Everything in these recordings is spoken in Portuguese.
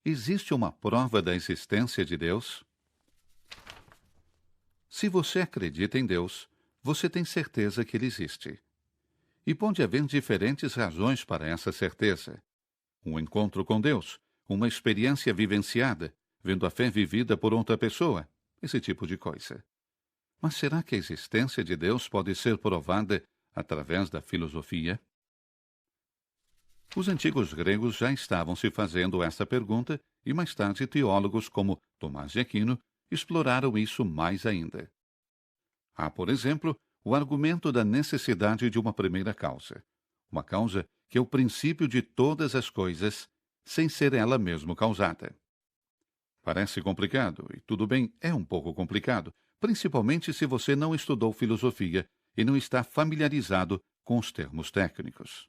Existe uma prova da existência de Deus? Se você acredita em Deus, você tem certeza que Ele existe. E pode haver diferentes razões para essa certeza. Um encontro com Deus, uma experiência vivenciada, vendo a fé vivida por outra pessoa, esse tipo de coisa. Mas será que a existência de Deus pode ser provada através da filosofia? Os antigos gregos já estavam se fazendo essa pergunta e mais tarde teólogos como Tomás de Aquino exploraram isso mais ainda. Há, por exemplo, o argumento da necessidade de uma primeira causa. Uma causa que é o princípio de todas as coisas, sem ser ela mesma causada. Parece complicado, e tudo bem, é um pouco complicado, principalmente se você não estudou filosofia e não está familiarizado com os termos técnicos.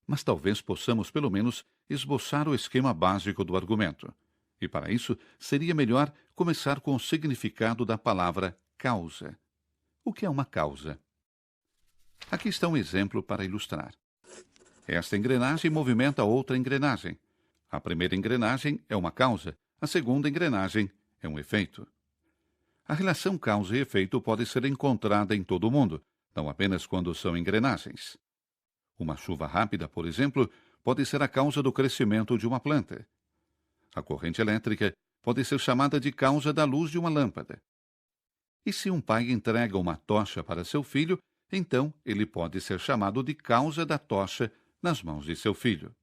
Mas talvez possamos, pelo menos, esboçar o esquema básico do argumento. E para isso, seria melhor começar com o significado da palavra causa. O que é uma causa? Aqui está um exemplo para ilustrar. Esta engrenagem movimenta outra engrenagem. A primeira engrenagem é uma causa, a segunda engrenagem é um efeito. A relação causa e efeito pode ser encontrada em todo o mundo, não apenas quando são engrenagens. Uma chuva rápida, por exemplo, pode ser a causa do crescimento de uma planta. A corrente elétrica pode ser chamada de causa da luz de uma lâmpada. E se um pai entrega uma tocha para seu filho, então ele pode ser chamado de causa da tocha nas mãos de seu filho.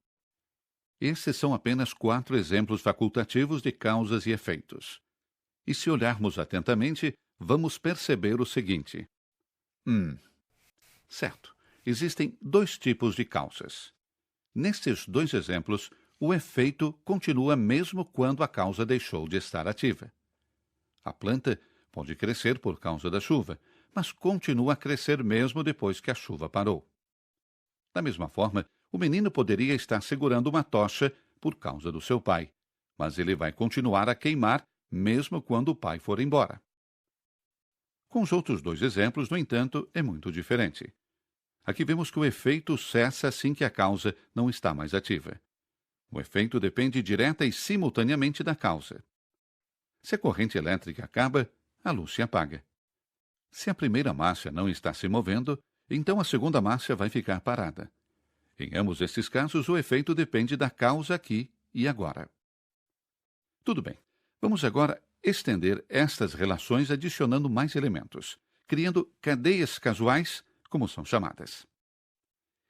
Esses são apenas 4 exemplos facultativos de causas e efeitos. E se olharmos atentamente, vamos perceber o seguinte. Certo. Existem 2 tipos de causas. Nestes 2 exemplos, o efeito continua mesmo quando a causa deixou de estar ativa. A planta pode crescer por causa da chuva, mas continua a crescer mesmo depois que a chuva parou. Da mesma forma, o menino poderia estar segurando uma tocha por causa do seu pai, mas ele vai continuar a queimar mesmo quando o pai for embora. Com os outros 2 exemplos, no entanto, é muito diferente. Aqui vemos que o efeito cessa assim que a causa não está mais ativa. O efeito depende direta e simultaneamente da causa. Se a corrente elétrica acaba, a luz se apaga. Se a primeira márcia não está se movendo, então a segunda márcia vai ficar parada. Em ambos estes casos, o efeito depende da causa aqui e agora. Tudo bem. Vamos agora estender estas relações adicionando mais elementos, criando cadeias causais, como são chamadas.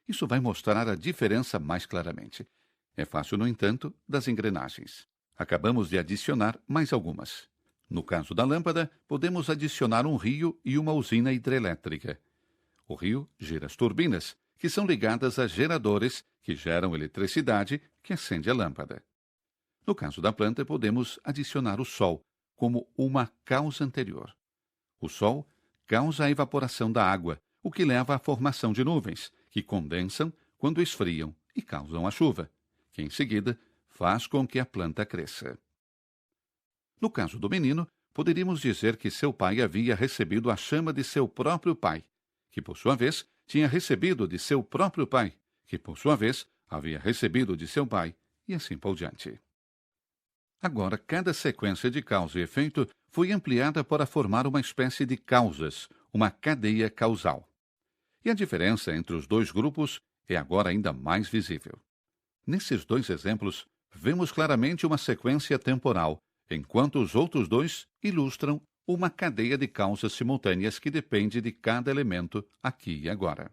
Isso vai mostrar a diferença mais claramente. É fácil, no entanto, das engrenagens. Acabamos de adicionar mais algumas. No caso da lâmpada, podemos adicionar um rio e uma usina hidrelétrica. O rio gira as turbinas, que são ligadas a geradores que geram eletricidade que acende a lâmpada. No caso da planta, podemos adicionar o sol como uma causa anterior. O sol causa a evaporação da água, o que leva à formação de nuvens, que condensam quando esfriam e causam a chuva, que em seguida faz com que a planta cresça. No caso do menino, poderíamos dizer que seu pai havia recebido a chama de seu próprio pai, que por sua vez tinha recebido de seu próprio pai, que por sua vez havia recebido de seu pai, e assim por diante. Agora, cada sequência de causa e efeito foi ampliada para formar uma espécie de causas, uma cadeia causal. E a diferença entre os 2 grupos é agora ainda mais visível. Nesses 2 exemplos, vemos claramente uma sequência temporal, enquanto os outros 2 ilustram uma cadeia de causas simultâneas que depende de cada elemento aqui e agora.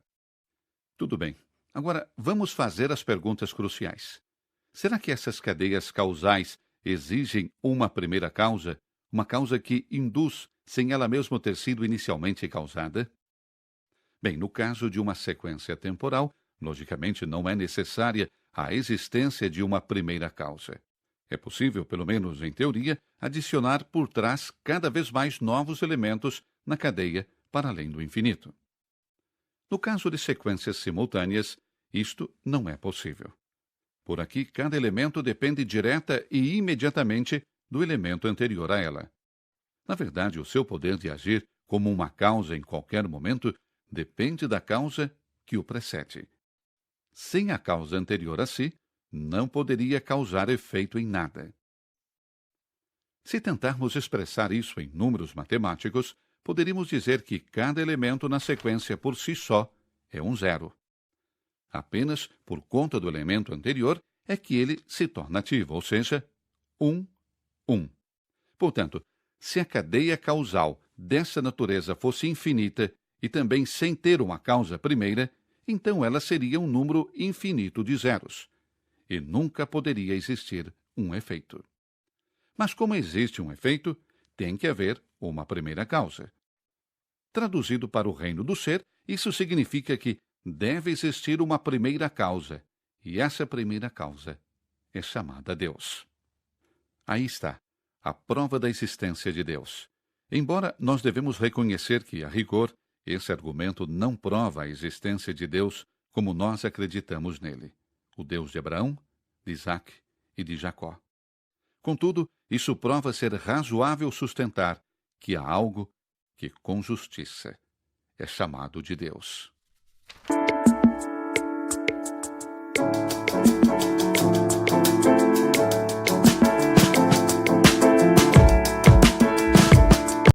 Tudo bem. Agora, vamos fazer as perguntas cruciais. Será que essas cadeias causais exigem uma primeira causa, uma causa que induz sem ela mesma ter sido inicialmente causada? Bem, no caso de uma sequência temporal, logicamente não é necessária a existência de uma primeira causa. É possível, pelo menos em teoria, adicionar por trás cada vez mais novos elementos na cadeia para além do infinito. No caso de sequências simultâneas, isto não é possível. Por aqui, cada elemento depende direta e imediatamente do elemento anterior a ela. Na verdade, o seu poder de agir como uma causa em qualquer momento depende da causa que o precede. Sem a causa anterior a si, não poderia causar efeito em nada. Se tentarmos expressar isso em números matemáticos, poderíamos dizer que cada elemento na sequência por si só é um zero. Apenas por conta do elemento anterior é que ele se torna ativo, ou seja, 1, 1. Portanto, se a cadeia causal dessa natureza fosse infinita e também sem ter uma causa primeira, então ela seria um número infinito de zeros, e nunca poderia existir um efeito. Mas como existe um efeito, tem que haver uma primeira causa. Traduzido para o reino do ser, isso significa que deve existir uma primeira causa, e essa primeira causa é chamada Deus. Aí está, a prova da existência de Deus. Embora nós devemos reconhecer que, a rigor, esse argumento não prova a existência de Deus como nós acreditamos nele, o Deus de Abraão, de Isaque e de Jacó. Contudo, isso prova ser razoável sustentar que há algo que, com justiça, é chamado de Deus.